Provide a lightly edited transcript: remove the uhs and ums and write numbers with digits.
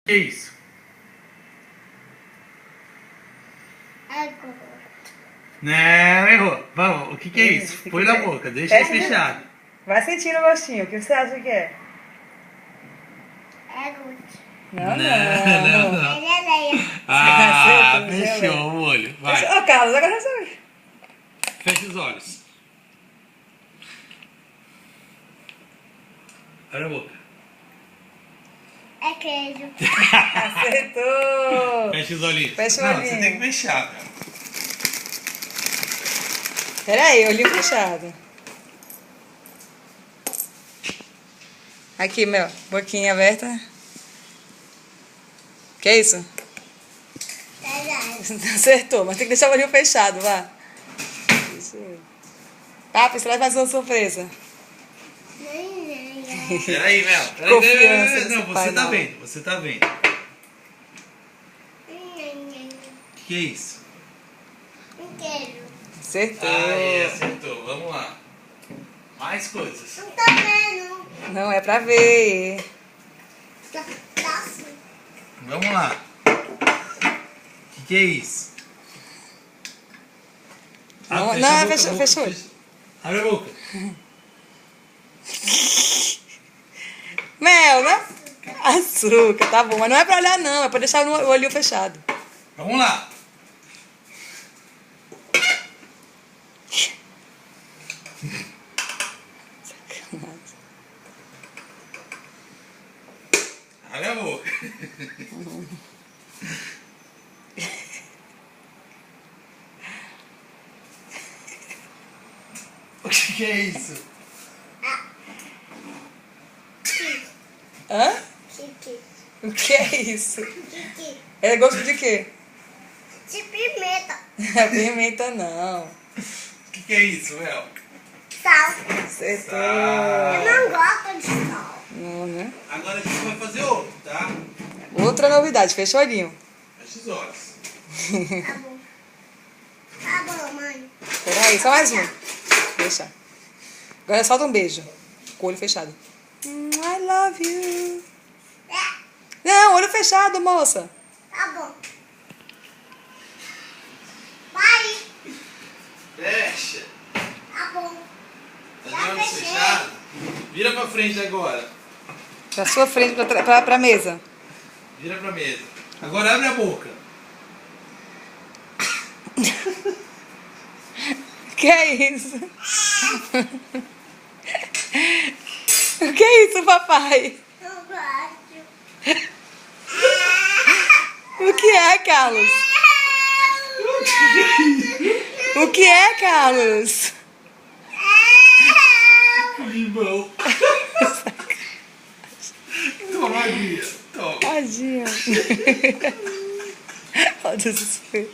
Que isso? Não, errou. Vamos, o que é isso? Põe na boca, deixa ele fechado. Vai sentindo o gostinho. O que você acha que é? É Gucci. Não. Não. Ele é leia. Ah, Acertou, fechou né? o olho. Vai, Ô, Carlos, agora resolve. fecha os olhos. Abre a boca. É queijo. Acertou. Fecha os olhinhos. Fecha o Não, olhinho. você tem que fechar, cara. Peraí, olhinho fechado. Aqui, meu. Boquinha aberta. Que isso? Verdade. Acertou, mas tem que deixar o olhinho fechado, vá. Isso. Tá, você vai fazer uma surpresa. Peraí, Mel. Confiança nesse Não, você pai, tá não. vendo, você tá vendo. Que é isso? Um queijo. Acertou. Aí, acertou. Vamos lá. Mais coisas. Não tô vendo. Não é pra ver. Tá assim. Vamos lá. Que é isso? Não, fecha não, a boca, fecha- boca, fecha o olho. Abre a boca. Mel, né? Açúcar, tá bom. Mas não é pra olhar, não. É pra deixar o olhinho fechado. Vamos lá. Abre a boca. O que é isso? Hã? Chique. O que é isso? Chique. É gosto de quê? De pimenta. Pimenta, não. O que é isso, Mel? Sal. Acertou. Eu não gosto de sal. Não, né? Agora a gente vai fazer outro, tá? Outra novidade, fecha o olhinho. Fecha os olhos. Tá bom. Tá bom, mãe. Peraí, só mais um. Fecha. Agora solta um beijo. Com o olho fechado. I love you. É. Não, olho fechado, moça. Tá bom. Vai. Fecha. Tá bom. Tá Já de olhos fechei. fechados? Vira pra frente agora. Pra sua frente, pra mesa. Vira pra mesa. Agora abre a boca. Que é isso? O que é isso, papai? Eu gosto. O que é, Carlos? O que é, Carlos? Limão. Toma, Guia. Toma. Tadinha. Olha o desespero.